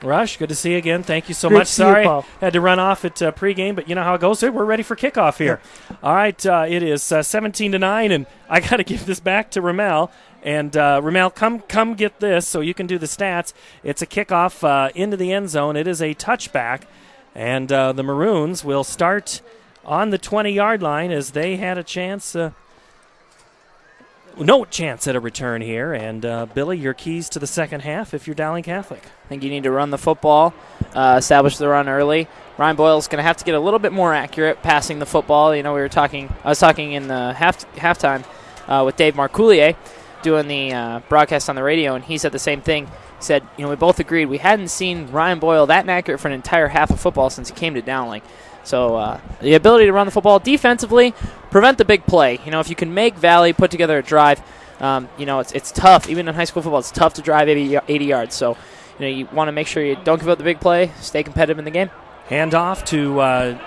Rush, good to see you again. Thank you so much. Sorry, had to run off at pregame, but you know how it goes. We're ready for kickoff here. All right, it is 17-9, and I got to give this back to Ramel. And Ramel, come get this so you can do the stats. It's a kickoff into the end zone. It is a touchback, and the Maroons will start on the 20-yard line as they had a chance. No chance at a return here. And, Billy, your keys to the second half if you're Dowling Catholic. I think you need to run the football, establish the run early. Ryan Boyle's going to have to get a little bit more accurate passing the football. You know, I was talking in the halftime with Dave Marcoulier doing the broadcast on the radio, and he said the same thing. He said, you know, we both agreed we hadn't seen Ryan Boyle that inaccurate for an entire half of football since he came to Dowling. So the ability to run the football defensively, prevent the big play. You know, if you can make Valley put together a drive, you know, it's tough. Even in high school football, it's tough to drive 80 yards. So, you know, you want to make sure you don't give up the big play, stay competitive in the game. Hand off to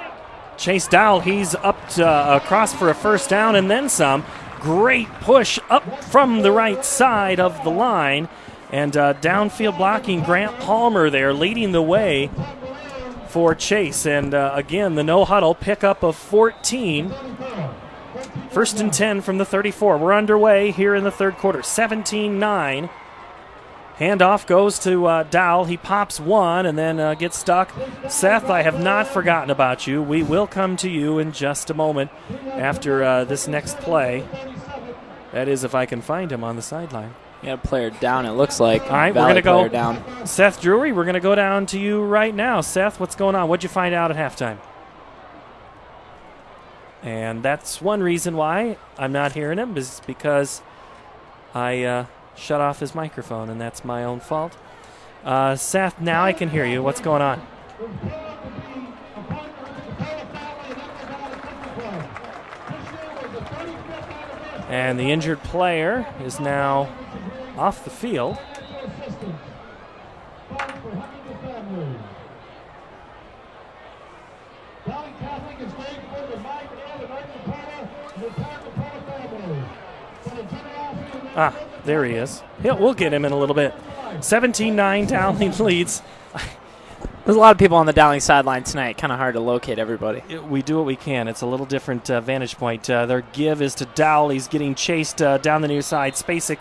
Chase Dowell. He's up across for a first down and then some. Great push up from the right side of the line. And downfield blocking, Grant Palmer there leading the way for Chase. And again, the no huddle pickup of 14. First and 10 from the 34. We're underway here in the third quarter. 17-9. Handoff goes to Dowell. He pops one and then gets stuck. Seth, I have not forgotten about you. We will come to you in just a moment after this next play. That is, if I can find him on the sideline. You got a player down, it looks like. All right, Valley we're going to go down. Seth Drury, we're going to go down to you right now. Seth, what's going on? What'd you find out at halftime? And that's one reason why I'm not hearing him, is because I shut off his microphone, and that's my own fault. Seth, now I can hear you. What's going on? And the injured player is now off the field. There he is. We'll get him in a little bit. 17-9, Dowling leads. There's a lot of people on the Dowling sideline tonight. Kind of hard to locate everybody. We do what we can. It's a little different vantage point. Their give is to Dowell. He's getting chased down the near side. Spacek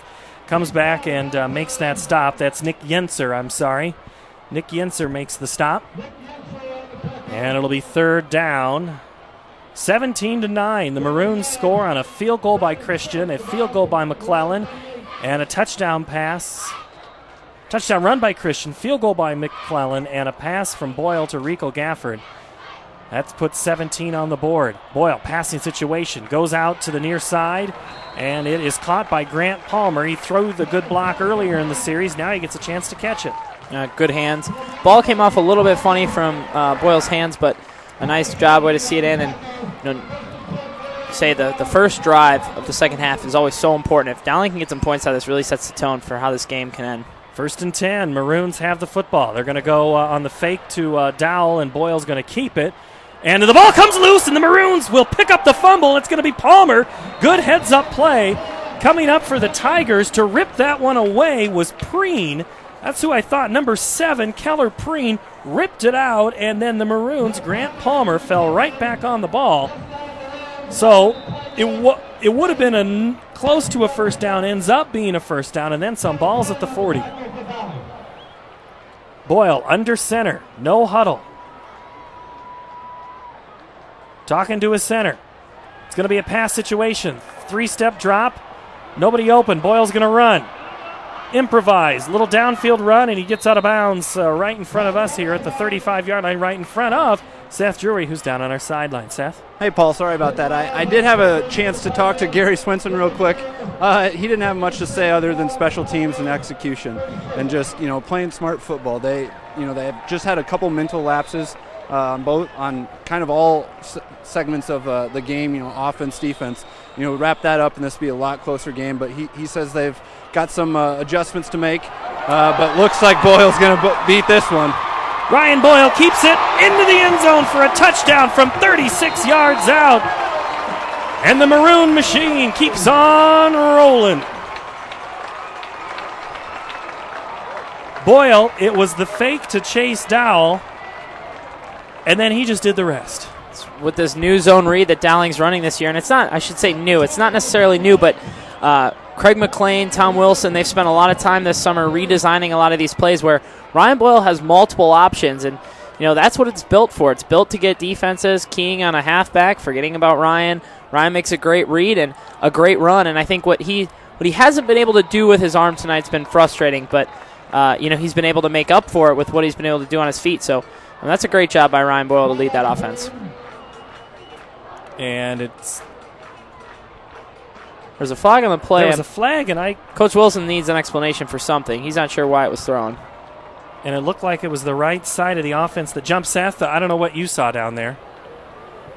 comes back and makes that stop. That's Nick Yenser, I'm sorry. Nick Yenser makes the stop. And it'll be third down. 17-9. The Maroons score on a field goal by Christian, a field goal by McClellan, and a touchdown pass. Touchdown run by Christian, field goal by McClellan, and a pass from Boyle to Rico Gafford. That's put 17 on the board. Boyle, passing situation, goes out to the near side, and it is caught by Grant Palmer. He threw the good block earlier in the series. Now he gets a chance to catch it. Good hands. Ball came off a little bit funny from Boyle's hands, but a nice job, way to see it in. And you know, say the first drive of the second half is always so important. If Dowling can get some points out of this, really sets the tone for how this game can end. First and 10, Maroons have the football. They're going to go on the fake to Dowell, and Boyle's going to keep it. And the ball comes loose, and the Maroons will pick up the fumble. It's going to be Palmer. Good heads-up play. Coming up for the Tigers to rip that one away was Preen. That's who I thought. Number 7, Keller Preen, ripped it out, and then the Maroons, Grant Palmer, fell right back on the ball. So it would have been close to a first down, ends up being a first down, and then some. Balls at the 40. Boyle under center, no huddle. Talking to his center. It's going to be a pass situation. 3-step drop, nobody open. Boyle's going to run. Improvise, little downfield run, and he gets out of bounds right in front of us here at the 35-yard line, right in front of Seth Drury, who's down on our sideline. Seth? Hey, Paul, sorry about that. I did have a chance to talk to Gary Swinson real quick. He didn't have much to say other than special teams and execution and just, playing smart football. They have just had a couple mental lapses on kind of all segments of the game, offense, defense. Wrap that up, and this will be a lot closer game. But he says they've got some adjustments to make, but looks like Boyle's going to beat this one. Ryan Boyle keeps it into the end zone for a touchdown from 36 yards out. And the Maroon machine keeps on rolling. Boyle, it was the fake to Chase Dowell, and then he just did the rest. With this new zone read that Dowling's running this year, and it's not, I should say new, it's not necessarily new, but Craig McLean, Tom Wilson, they've spent a lot of time this summer redesigning a lot of these plays where Ryan Boyle has multiple options, and that's what it's built for. It's built to get defenses keying on a halfback, forgetting about Ryan. Ryan makes a great read and a great run, and I think what he hasn't been able to do with his arm tonight's been frustrating, but he's been able to make up for it with what he's been able to do on his feet. So that's a great job by Ryan Boyle to lead that offense. And there's a flag on the play. There was a flag, and Coach Wilson needs an explanation for something. He's not sure why it was thrown. And it looked like it was the right side of the offense that jumped. Seth, I don't know what you saw down there.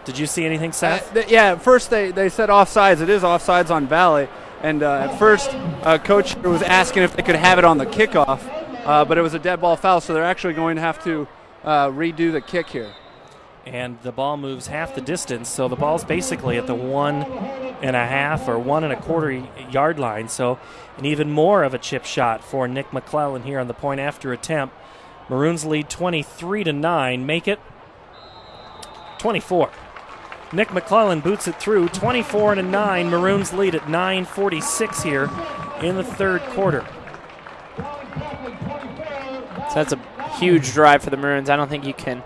Did you see anything, Seth? At first they said offsides. It is offsides on Valley. And at first, Coach was asking if they could have it on the kickoff, but it was a dead ball foul, so they're actually going to have to redo the kick here. And the ball moves half the distance, so the ball's basically at the 1.5 or 1.25 yard line. So an even more of a chip shot for Nick McClellan here on the point after attempt. Maroons lead 23-9. Make it 24. Nick McClellan boots it through 24-9. Maroons lead at 9:46 here in the third quarter. So that's a huge drive for the Maroons. I don't think you can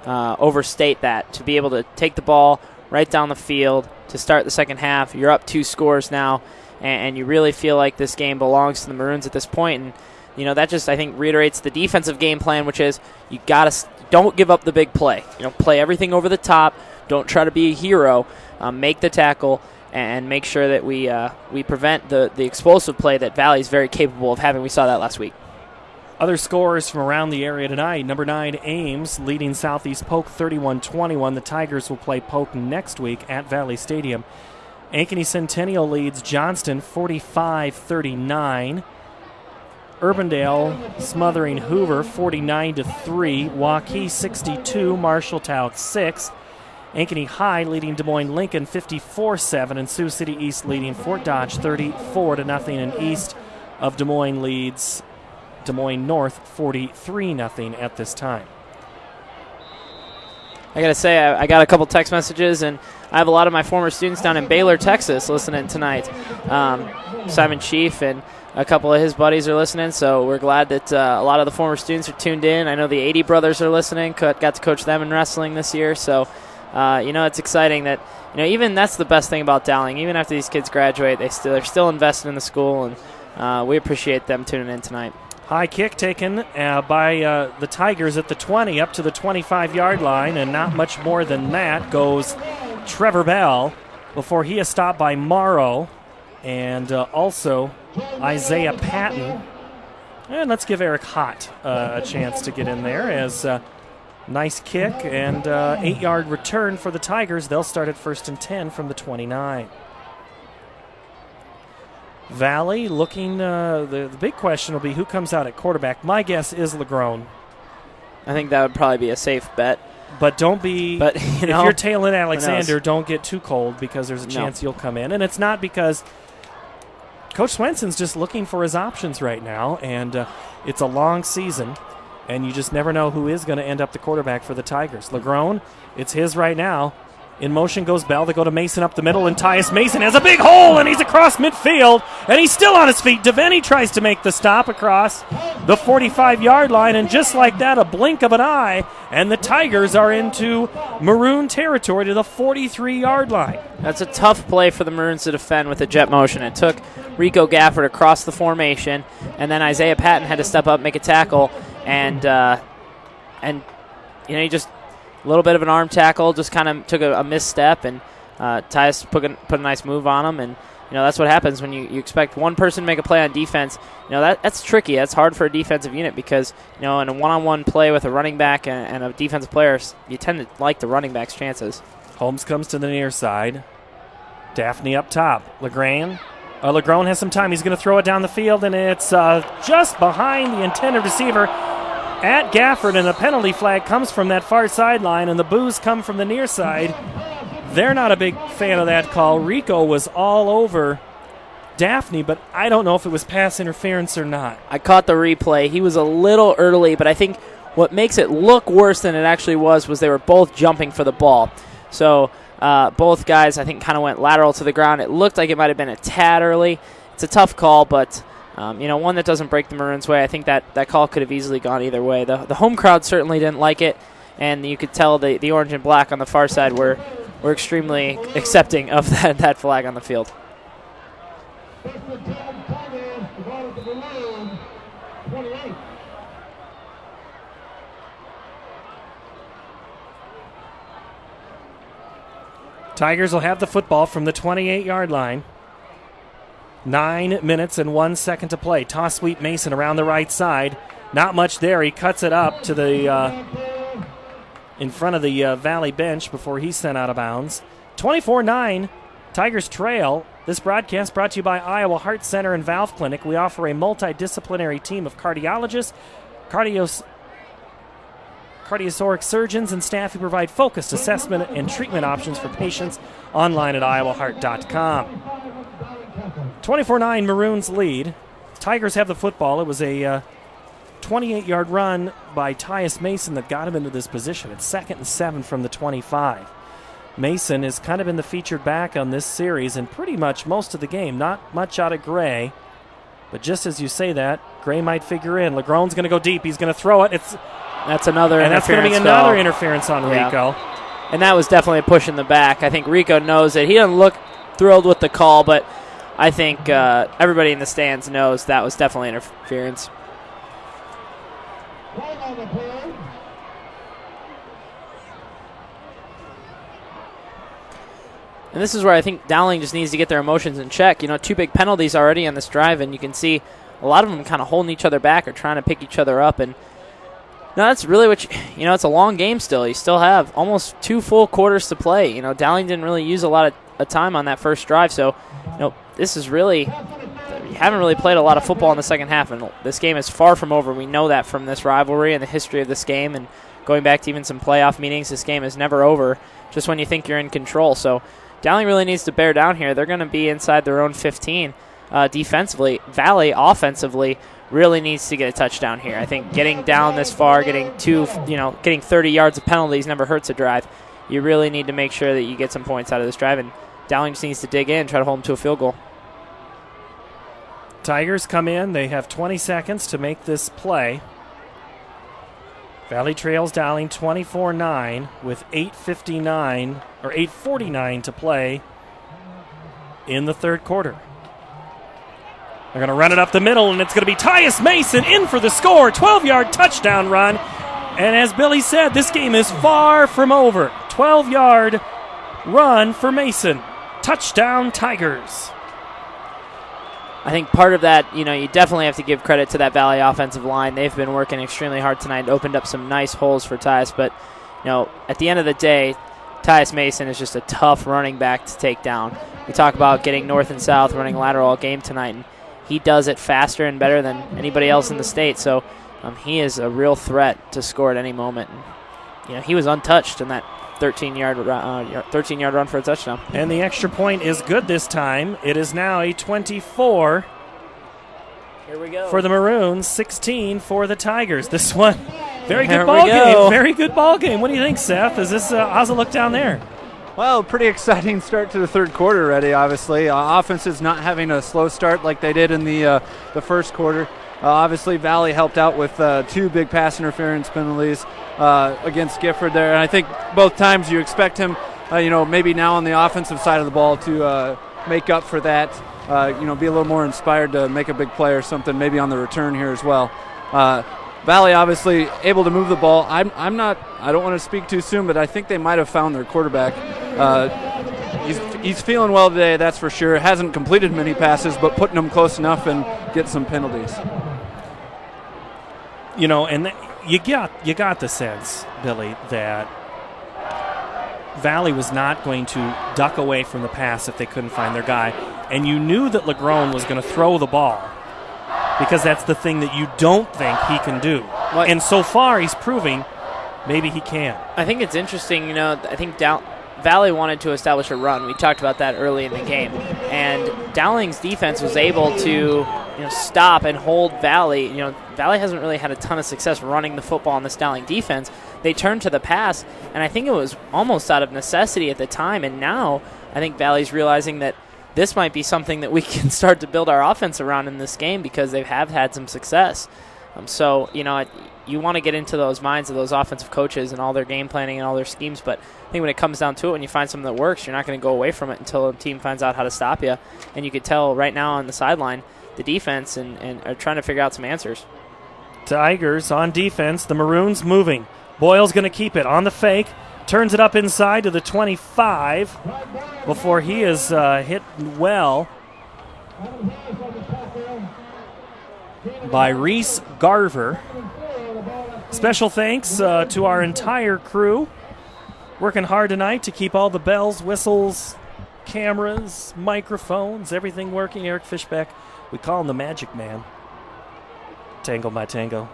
overstate that. To be able to take the ball right down the field to start the second half, you're up 2 scores now, and you really feel like this game belongs to the Maroons at this point. And that just, I think, reiterates the defensive game plan, which is don't give up the big play. Play everything over the top. Don't try to be a hero. Make the tackle and make sure that we prevent the explosive play that Valley's very capable of having. We saw that last week. Other scores from around the area tonight. Number 9, Ames, leading Southeast Polk 31-21. The Tigers will play Polk next week at Valley Stadium. Ankeny Centennial leads Johnston 45-39. Urbandale smothering Hoover 49-3. Waukee 62, Marshalltown 6. Ankeny High leading Des Moines Lincoln 54-7, and Sioux City East leading Fort Dodge 34-0. And east of Des Moines leads Des Moines North 43-0 at this time. I got to say, I got a couple text messages, and I have a lot of my former students down in Baylor, Texas, listening tonight. Simon Chief and a couple of his buddies are listening, so we're glad that a lot of the former students are tuned in. I know the 80 brothers are listening. Got to coach them in wrestling this year, so it's exciting that even that's the best thing about Dowling. Even after these kids graduate, they're still invested in the school, and we appreciate them tuning in tonight. High kick taken by the Tigers at the 20 up to the 25-yard line, and not much more than that goes Trevor Bell before he is stopped by Morrow and also Isaiah Patton. And let's give Eric Hott a chance to get in there as nice kick and 8-yard return for the Tigers. They'll start at 1st and 10 from the 29. Valley looking, the big question will be who comes out at quarterback. My guess is LeGrone. I think that would probably be a safe bet. But don't be, if you're tailing Alexander, don't get too cold because there's a chance you'll come in. And it's not because Coach Swenson's just looking for his options right now, and it's a long season, and you just never know who is going to end up the quarterback for the Tigers. LeGrone, it's his right now. In motion goes Bell. They go to Mason up the middle, and Tyus Mason has a big hole, and he's across midfield, and he's still on his feet. Devaney tries to make the stop across the 45-yard line, and just like that, a blink of an eye, and the Tigers are into Maroon territory to the 43-yard line. That's a tough play for the Maroons to defend with a jet motion. It took Rico Gafford across the formation, and then Isaiah Patton had to step up, make a tackle, and he just a little bit of an arm tackle, just kind of took a misstep, and Tyus put a nice move on him, and that's what happens when you expect one person to make a play on defense. That's tricky. That's hard for a defensive unit because in a one-on-one play with a running back and a defensive player, you tend to like the running back's chances. Holmes comes to the near side. Daphne up top. LeGrone has some time. He's going to throw it down the field, and it's just behind the intended receiver at Gafford, and a penalty flag comes from that far sideline, and the boos come from the near side. They're not a big fan of that call. Rico was all over Daphne, but I don't know if it was pass interference or not. I caught the replay. He was a little early, but I think what makes it look worse than it actually was they were both jumping for the ball. So both guys, I think, kind of went lateral to the ground. It looked like it might have been a tad early. It's a tough call, but one that doesn't break the Maroons' way. I think that call could have easily gone either way. The home crowd certainly didn't like it, and you could tell the orange and black on the far side were extremely accepting of that flag on the field. Tigers will have the football from the 28-yard line. 9 minutes and 1 second to play. Toss sweep Mason around the right side. Not much there. He cuts it up to the in front of the Valley bench before he's sent out of bounds. 24-9, Tigers trail. This broadcast brought to you by Iowa Heart Center and Valve Clinic. We offer a multidisciplinary team of cardiologists, cardiac surgeons, and staff who provide focused assessment and treatment options for patients online at iowaheart.com. 24-9 Maroons lead. Tigers have the football. It was a 28-yard run by Tyus Mason that got him into this position. It's 2nd and 7 from the 25. Mason has kind of been the featured back on this series and pretty much most of the game. Not much out of Gray. But just as you say that, Gray might figure in. Legron's going to go deep. He's going to throw it. That's another and that's going to be another interference on Rico. And that was definitely a push in the back. I think Rico knows it. He doesn't look thrilled with the call, but I think everybody in the stands knows that was definitely interference. And this is where I think Dowling just needs to get their emotions in check. 2 big penalties already on this drive, and you can see a lot of them kind of holding each other back or trying to pick each other up. And no, that's really what it's a long game still. You still have almost 2 full quarters to play. Dowling didn't really use a lot of time on that first drive, so this is really, you haven't really played a lot of football in the second half, and this game is far from over. We know that from this rivalry and the history of this game, and going back to even some playoff meetings, this game is never over just when you think you're in control. So Dowling really needs to bear down here. They're going to be inside their own 15 defensively. Valley offensively really needs to get a touchdown here. I think getting down this far, getting 30 yards of penalties never hurts a drive. You really need to make sure that you get some points out of this drive, and Dowling just needs to dig in, try to hold them to a field goal. Tigers come in. They have 20 seconds to make this play. Valley trails Dowling 24-9 with 8:49 to play in the third quarter. They're going to run it up the middle, and it's going to be Tyus Mason in for the score. 12-yard touchdown run. And as Billy said, this game is far from over. 12-yard run for Mason. Touchdown, Tigers. I think part of that, you definitely have to give credit to that Valley offensive line. They've been working extremely hard tonight, opened up some nice holes for Tyus. But, at the end of the day, Tyus Mason is just a tough running back to take down. We talk about getting north and south, running lateral all game tonight, and he does it faster and better than anybody else in the state. So he is a real threat to score at any moment. And, he was untouched in that 13-yard run for a touchdown. And the extra point is good this time. It is now a 24 Here we go. for the Maroons, 16 for the Tigers. This one, very good ball game. Very good ball game. What do you think, Seth? Is this how's it look down there? Well, pretty exciting start to the third quarter already, obviously. Offense is not having a slow start like they did in the first quarter. Obviously, Valley helped out with 2 big pass interference penalties against Gifford there. And I think both times you expect him, maybe now on the offensive side of the ball to make up for that, be a little more inspired to make a big play or something, maybe on the return here as well. Valley obviously able to move the ball. I don't want to speak too soon, but I think they might have found their quarterback. He's feeling well today, that's for sure. Hasn't completed many passes, but putting them close enough and get some penalties. And you got the sense, Billy, that Valley was not going to duck away from the pass if they couldn't find their guy. And you knew that Legron was going to throw the ball because that's the thing that you don't think he can do. And so far he's proving maybe he can. I think it's interesting, I think Valley wanted to establish a run. We talked about that early in the game. And Dowling's defense was able to stop and hold Valley. Valley hasn't really had a ton of success running the football in this Dowling defense. They turned to the pass, and I think it was almost out of necessity at the time. And now I think Valley's realizing that this might be something that we can start to build our offense around in this game because they have had some success. So, you want to get into those minds of those offensive coaches and all their game planning and all their schemes, but I think when it comes down to it, when you find something that works, you're not going to go away from it until a team finds out how to stop you. And you could tell right now on the sideline, the defense and are trying to figure out some answers. Tigers on defense, the Maroons moving. Boyle's going to keep it on the fake, turns it up inside to the 25 before he is hit well by Reese Garver. Special thanks to our entire crew working hard tonight to keep all the bells, whistles, cameras, microphones, everything working. Eric Fishbeck, we call him the Magic Man. Tango by tango.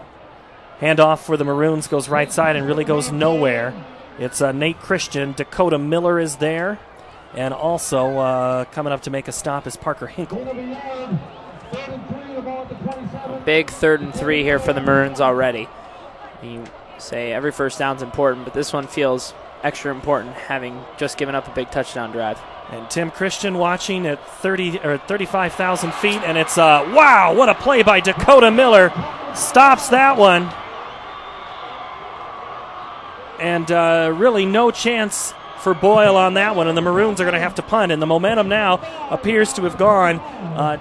Handoff for the Maroons goes right side and really goes nowhere. It's Nate Christian. Dakota Miller is there. And also coming up to make a stop is Parker Hinkle. Big 3rd and 3 here for the Maroons already. You say every first down's important, but this one feels extra important, having just given up a big touchdown drive. And Tim Christian watching at 35,000 feet, and it's wow! What a play by Dakota Miller! Stops that one, and really no chance for Boyle on that one, and the Maroons are going to have to punt, and the momentum now appears to have gone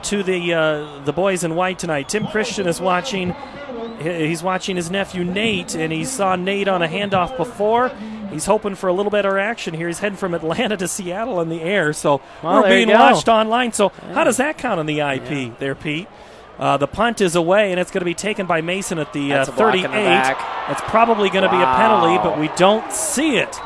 to the boys in white tonight. Tim Christian is watching. He's watching his nephew Nate, and he saw Nate on a handoff before. He's hoping for a little better action here. He's heading from Atlanta to Seattle in the air, so we're being watched online. So how does that count on the IP there, Pete? The punt is away, and it's going to be taken by Mason at the 38. It's probably going to be a penalty, but we don't see it.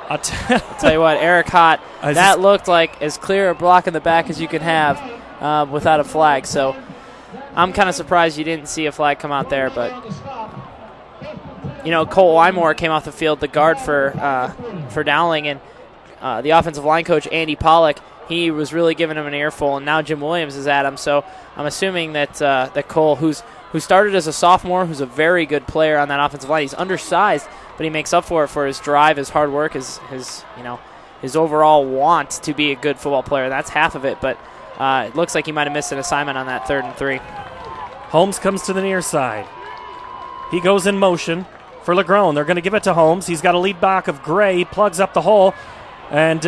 I'll tell you what, Eric Hott, that looked like as clear a block in the back as you could have without a flag. So I'm kind of surprised you didn't see a flag come out there. But, Cole Wymore came off the field, the guard for Dowling, and the offensive line coach, Andy Pollock, he was really giving him an earful, and now Jim Williams is at him. So I'm assuming that Cole, who started as a sophomore, who's a very good player on that offensive line, he's undersized, but he makes up for it for his drive, his hard work, his overall want to be a good football player. That's half of it, but it looks like he might have missed an assignment on that 3rd and 3. Holmes comes to the near side. He goes in motion for Legrone. They're going to give it to Holmes. He's got a lead back of Gray, plugs up the hole, and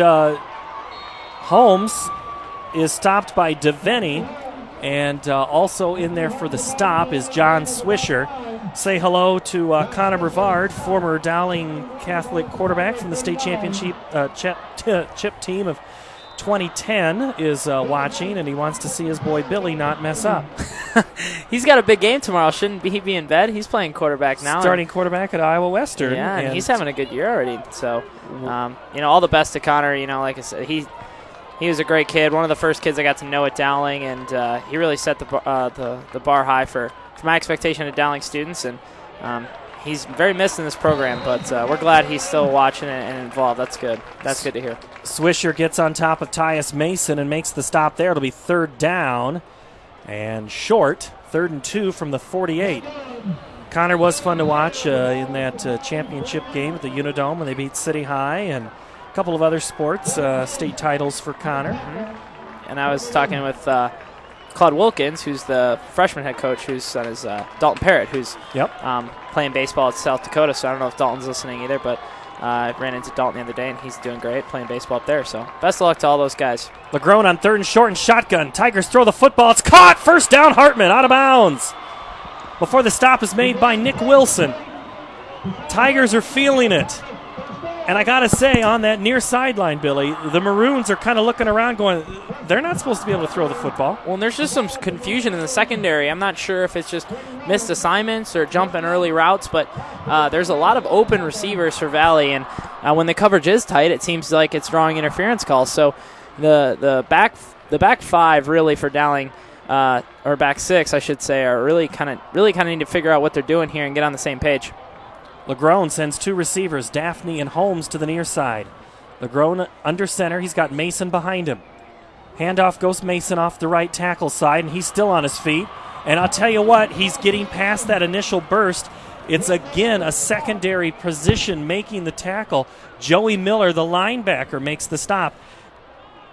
Holmes is stopped by Devaney, and also in there for the stop is John Swisher. Say hello to Connor Brevard, former Dowling Catholic quarterback from the state championship chip team of 2010 is watching, and he wants to see his boy Billy not mess up. He's got a big game tomorrow. Shouldn't he be in bed? He's playing quarterback now. Starting quarterback at Iowa Western. Yeah, and he's having a good year already. So, all the best to Connor. Like I said, he was a great kid, one of the first kids I got to know at Dowling, and he really set the bar high for my expectation of Dowling students, and he's very missed in this program, but we're glad he's still watching it and involved. That's good. That's good to hear. Swisher gets on top of Tyus Mason and makes the stop there. It'll be 3rd down and short, 3rd and 2 from the 48. Connor was fun to watch in that championship game at the Unidome when they beat City High, and a couple of other sports, state titles for Connor. Mm-hmm. And I was talking with Claude Wilkins, who's the freshman head coach, whose son is Dalton Parrott, who's playing baseball at South Dakota. So I don't know if Dalton's listening either, but I ran into Dalton the other day, and he's doing great playing baseball up there. So best of luck to all those guys. Legrone on 3rd and short and shotgun. Tigers throw the football. It's caught. 1st down, Hartman, out of bounds. Before the stop is made by Nick Wilson. Tigers are feeling it. And I got to say, on that near sideline, Billy, the Maroons are kind of looking around going, they're not supposed to be able to throw the football. Well, and there's just some confusion in the secondary. I'm not sure if it's just missed assignments or jumping early routes, but there's a lot of open receivers for Valley. And when the coverage is tight, it seems like it's drawing interference calls. So the back five really for Dowling, or back six, I should say, are really kind of need to figure out what they're doing here and get on the same page. Legrone sends 2 receivers, Daphne and Holmes, to the near side. LeGrone under center. He's got Mason behind him. Handoff goes Mason off the right tackle side, and he's still on his feet. And I'll tell you what, he's getting past that initial burst. It's, again, a secondary position making the tackle. Joey Miller, the linebacker, makes the stop.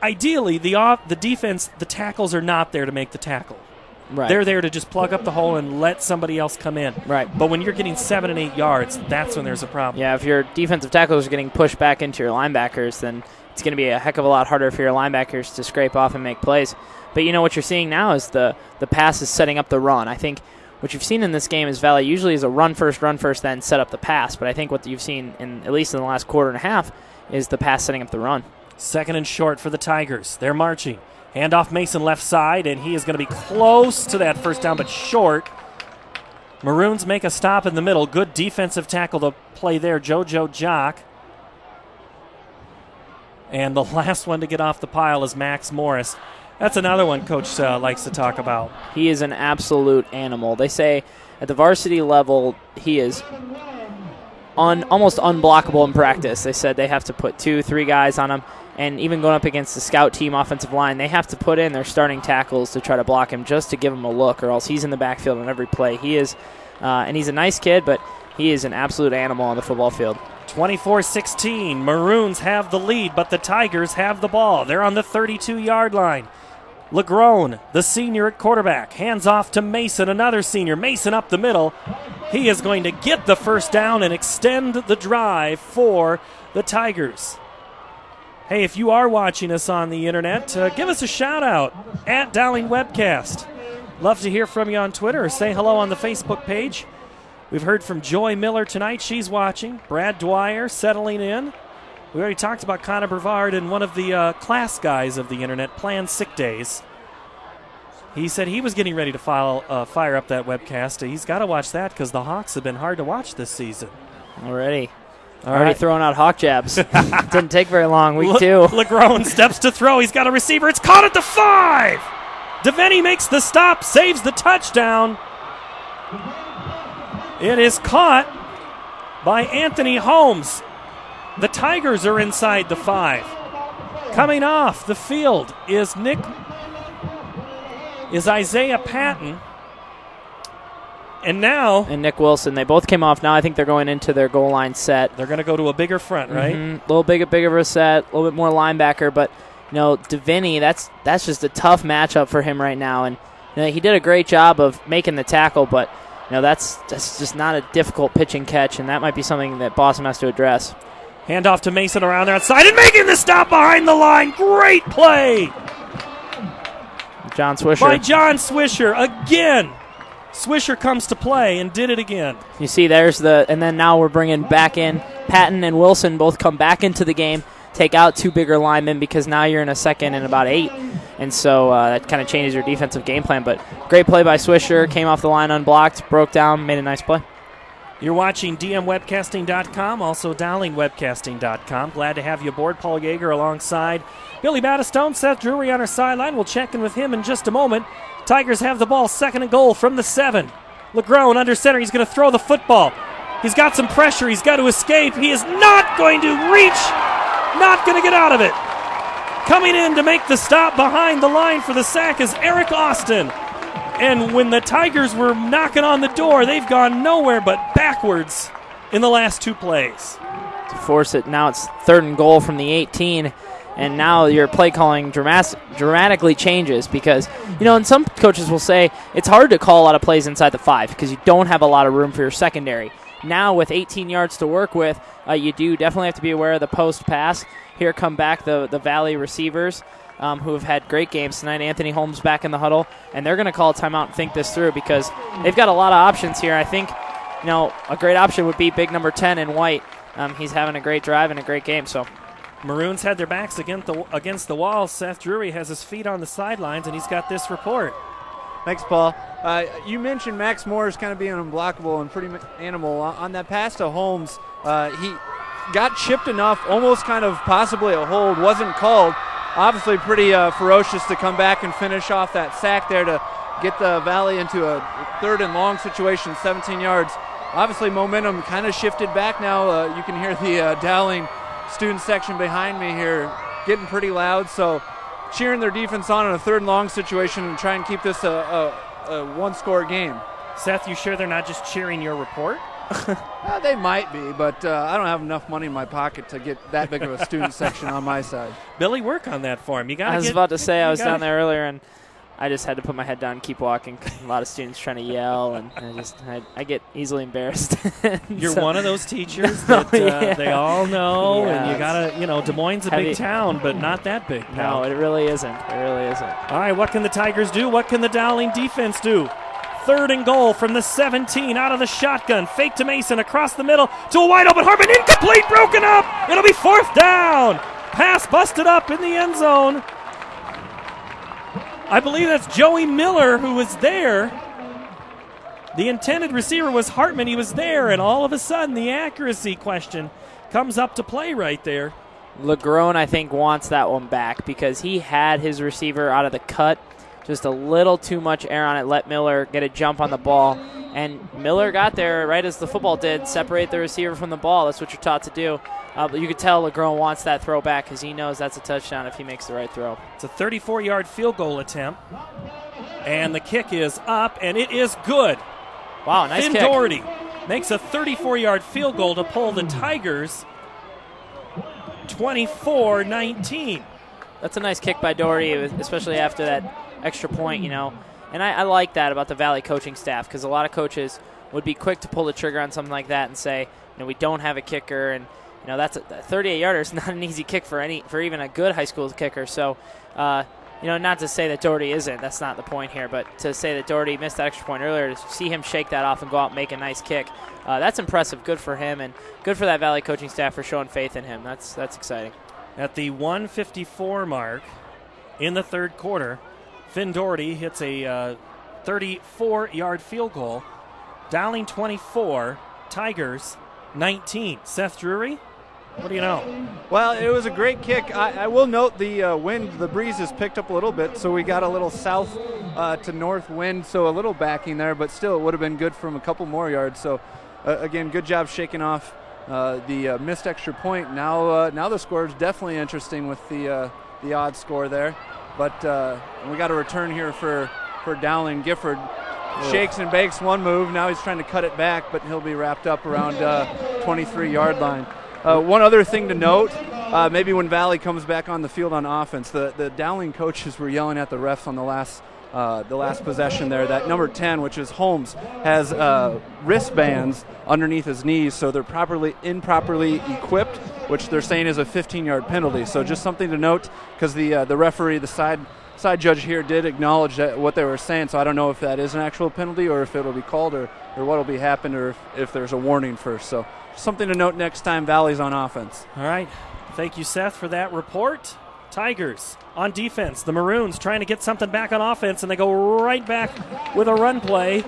Ideally, the defense, the tackles are not there to make the tackle. Right. They're there to just plug up the hole and let somebody else come in. Right. But when you're getting 7 and 8 yards, that's when there's a problem. Yeah, if your defensive tackles are getting pushed back into your linebackers, then it's going to be a heck of a lot harder for your linebackers to scrape off and make plays. But you know what you're seeing now is the pass is setting up the run. I think what you've seen in this game is Valley usually is a run first, then set up the pass. But I think what you've seen, at least in the last quarter and a half, is the pass setting up the run. 2nd and short for the Tigers. They're marching. Handoff Mason left side, and he is going to be close to that first down, but short. Maroons make a stop in the middle. Good defensive tackle to play there, JoJo Jock. And the last one to get off the pile is Max Morris. That's another one Coach likes to talk about. He is an absolute animal. They say at the varsity level he is almost unblockable in practice. They said they have to put 2-3 guys on him, and even going up against the scout team offensive line, they have to put in their starting tackles to try to block him just to give him a look, or else he's in the backfield on every play. He is, and he's a nice kid, but he is an absolute animal on the football field. 24-16. Maroons have the lead, but the Tigers have the ball. They're on the 32-yard line. LeGrone, the senior at quarterback, hands off to Mason, another senior. Mason up the middle. He is going to get the first down and extend the drive for the Tigers. Hey, if you are watching us on the internet, give us a shout out at Dowling Webcast. Love to hear from you on Twitter or say hello on the Facebook page. We've heard from Joy Miller tonight. She's watching. Brad Dwyer settling in. We already talked about Connor Brevard and one of the class guys of the internet, planned sick days. He said he was getting ready to fire up that webcast. He's got to watch that because the Hawks have been hard to watch this season. Already right. throwing out Hawk jabs. Didn't take very long. Week 2. LeGrone steps to throw. He's got a receiver. It's caught at the 5. Devaney makes the stop, saves the touchdown. It is caught by Anthony Holmes. The Tigers are inside the 5. Coming off the field is Isaiah Patton. And Nick Wilson. They both came off. Now I think they're going into their goal line set. They're going to go to a bigger front, right? A little bigger of a set, a little bit more linebacker. But, Devaney, that's just a tough matchup for him right now. And he did a great job of making the tackle, but that's just not a difficult pitch and catch, and that might be something that Boston has to address. Handoff to Mason around the outside and making the stop behind the line. Great play. John Swisher. By John Swisher again. Swisher comes to play and did it again. You see and then now we're bringing back in Patton and Wilson both come back into the game, take out 2 bigger linemen because now you're in a 2nd and about 8. And so that kind of changes your defensive game plan. But great play by Swisher, came off the line unblocked, broke down, made a nice play. You're watching dmwebcasting.com, also dowlingwebcasting.com. Glad to have you aboard. Paul Yeager alongside Billy Battistone, Seth Drury on our sideline. We'll check in with him in just a moment. Tigers have the ball, 2nd and goal from the 7. LeGrone under center. He's going to throw the football. He's got some pressure. He's got to escape. He is not going to reach, not going to get out of it. Coming in to make the stop behind the line for the sack is Eric Austin. And when the Tigers were knocking on the door, they've gone nowhere but backwards in the last 2 plays. To force it, now it's 3rd and goal from the 18, and now your play calling dramatically changes because, and some coaches will say it's hard to call a lot of plays inside the 5 because you don't have a lot of room for your secondary. Now with 18 yards to work with, you do definitely have to be aware of the post pass. Here come back the Valley receivers. Who have had great games tonight. Anthony Holmes back in the huddle, and they're going to call a timeout and think this through because they've got a lot of options here. I think, a great option would be big number 10 in White. He's having a great drive and a great game. So, Maroons had their backs against the wall. Seth Drury has his feet on the sidelines, and he's got this report. Thanks, Paul. You mentioned Max Morris kind of being unblockable and pretty animal. On that pass to Holmes, he got chipped enough, almost kind of possibly a hold, wasn't called. Obviously pretty ferocious to come back and finish off that sack there to get the Valley into a 3rd and long situation, 17 yards. Obviously momentum kind of shifted back now. You can hear the Dowling student section behind me here getting pretty loud, so cheering their defense on in a 3rd and long situation and try and keep this a one-score game. Seth, you sure they're not just cheering your report? They might be, but I don't have enough money in my pocket to get that big of a student section on my side. Billy, work on that for him. I was about to say, I was down there earlier, and I just had to put my head down and keep walking. A lot of students trying to yell, and I get easily embarrassed. You're one of those teachers that they all know, and you got to, Des Moines is a big town, but not that big. No, it really isn't. It really isn't. All right, what can the Tigers do? What can the Dowling defense do? 3rd and goal from the 17, out of the shotgun. Fake to Mason, across the middle to a wide open Hartman. Incomplete, broken up. It'll be 4th down. Pass busted up in the end zone. I believe that's Joey Miller who was there. The intended receiver was Hartman. He was there, and all of a sudden the accuracy question comes up to play right there. LeGrone, I think, wants that one back because he had his receiver out of the cut. Just a little too much air on it. Let Miller get a jump on the ball. And Miller got there right as the football did, separate the receiver from the ball. That's what you're taught to do. But you could tell LeGrone wants that throw back because he knows that's a touchdown if he makes the right throw. It's a 34-yard field goal attempt. And the kick is up, and it is good. Wow, nice Finn kick. Doherty makes a 34-yard field goal to pull the Tigers 24-19. That's a nice kick by Doherty, especially after that extra point, And I like that about the Valley coaching staff because a lot of coaches would be quick to pull the trigger on something like that and say, we don't have a kicker, and that's a 38-yarder is not an easy kick for even a good high school kicker. So, not to say that Doherty isn't. That's not the point here. But to say that Doherty missed that extra point earlier, to see him shake that off and go out and make a nice kick, that's impressive. Good for him, and good for that Valley coaching staff for showing faith in him. That's exciting. At the 1:54 mark in the 3rd quarter, Finn Doherty hits a 34-yard field goal. Dowling 24, Tigers 19. Seth Drury, what do you know? Well, it was a great kick. I will note the wind, the breeze has picked up a little bit, so we got a little south to north wind, so a little backing there, but still it would have been good from a couple more yards. So, again, good job shaking off the missed extra point. Now the score is definitely interesting with the odd score there. But we got a return here for Dowling. Gifford shakes and bakes one move. Now he's trying to cut it back, but he'll be wrapped up around 23-yard line. One other thing to note, maybe when Valley comes back on the field on offense, the Dowling coaches were yelling at the refs on the last possession there. That number 10, which is Holmes, has wristbands underneath his knees, so they're improperly equipped, which they're saying is a 15-yard penalty. So just something to note, because the referee, the side judge here, did acknowledge what they were saying. So I don't know if that is an actual penalty or if it'll be called or what will be happened or if there's a warning first. So something to note next time Valley's on offense. All right. Thank you, Seth, for that report. Tigers on defense. The Maroons trying to get something back on offense, and they go right back with a run play.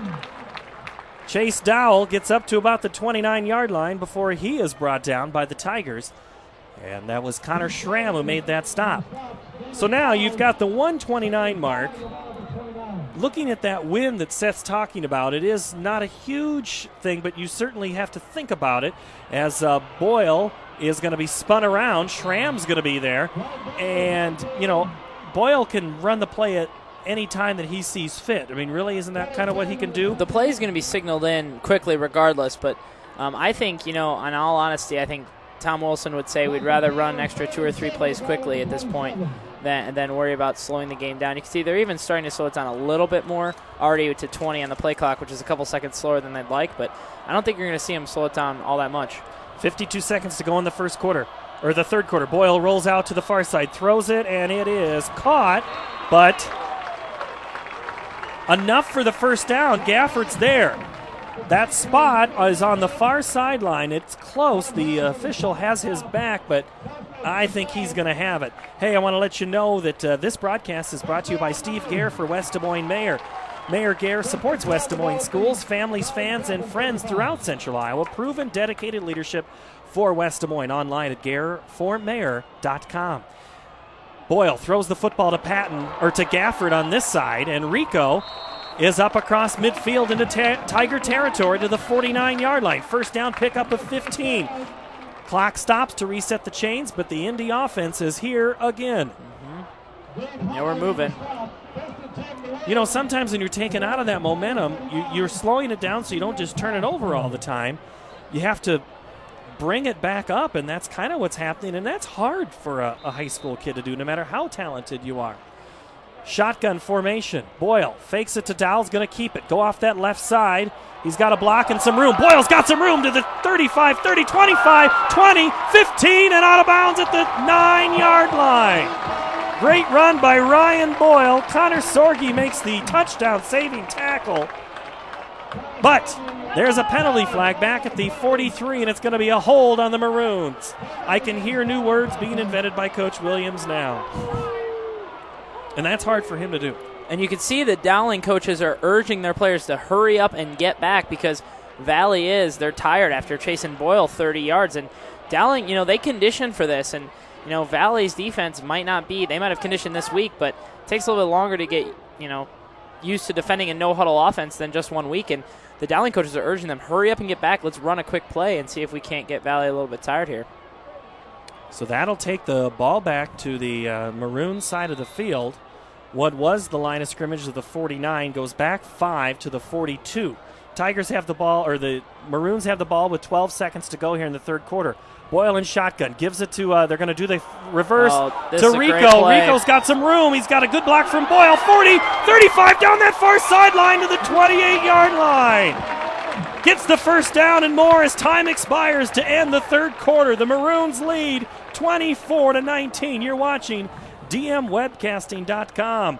Chase Dowell gets up to about the 29-yard line before he is brought down by the Tigers. And that was Connor Schramm who made that stop. So now you've got the 129 mark. Looking at that win that Seth's talking about, it is not a huge thing, but you certainly have to think about it as Boyle is going to be spun around. Schramm's going to be there. And, Boyle can run the play at any time that he sees fit. I mean, really, isn't that kind of what he can do? The play is going to be signaled in quickly regardless, but I think, in all honesty, I think Tom Wilson would say we'd rather run an extra 2 or 3 plays quickly at this point than worry about slowing the game down. You can see they're even starting to slow it down a little bit more, already to 20 on the play clock, which is a couple seconds slower than they'd like, but I don't think you're going to see them slow it down all that much. 52 seconds to go in the third quarter. Boyle rolls out to the far side, throws it, and it is caught, but enough for the first down. Gafford's there. That spot is on the far sideline. It's close. The official has his back, but I think he's going to have it. Hey, I want to let you know that this broadcast is brought to you by Steve Gare for West Des Moines Mayor. Mayor Gare supports West Des Moines schools, families, fans, and friends throughout Central Iowa. Proven, dedicated leadership for West Des Moines. Online at gareformayor.com. Boyle throws the football to Gafford on this side, and Rico is up across midfield into Tiger territory to the 49-yard line. First down, pickup of 15. Clock stops to reset the chains, but the Indy offense is here again. Yeah, we're moving. You know, sometimes when you're taken out of that momentum, you're slowing it down so you don't just turn it over all the time. You have to bring it back up, and that's kind of what's happening, and that's hard for a high school kid to do, no matter how talented you are. Shotgun formation. Boyle fakes it to Dowell's going to keep it. Go off that left side. He's got a block and some room. Boyle's got some room to the 35, 30, 25, 20, 15, and out of bounds at the 9-yard line. Great run by Ryan Boyle. Connor Sorge makes the touchdown-saving tackle. But there's a penalty flag back at the 43, and it's going to be a hold on the Maroons. I can hear new words being invented by Coach Williams now. And that's hard for him to do. And you can see the Dowling coaches are urging their players to hurry up and get back because they're tired after chasing Boyle 30 yards. And Dowling, they conditioned for this. And, Valley's defense they might have conditioned this week, but it takes a little bit longer to get, used to defending a no-huddle offense than just 1 week. And the Dowling coaches are urging them, hurry up and get back. Let's run a quick play and see if we can't get Valley a little bit tired here. So that'll take the ball back to the Maroon side of the field. What was the line of scrimmage of the 49 goes back 5 to the 42. Tigers have the ball, or the Maroons have the ball with 12 seconds to go here in the third quarter. Boyle in shotgun gives it to, they're going to do the reverse to Rico. Rico's got some room. He's got a good block from Boyle. 40, 35 down that far sideline to the 28-yard line. Gets the first down and more as time expires to end the third quarter. The Maroons lead 24-19. You're watching DMWebcasting.com.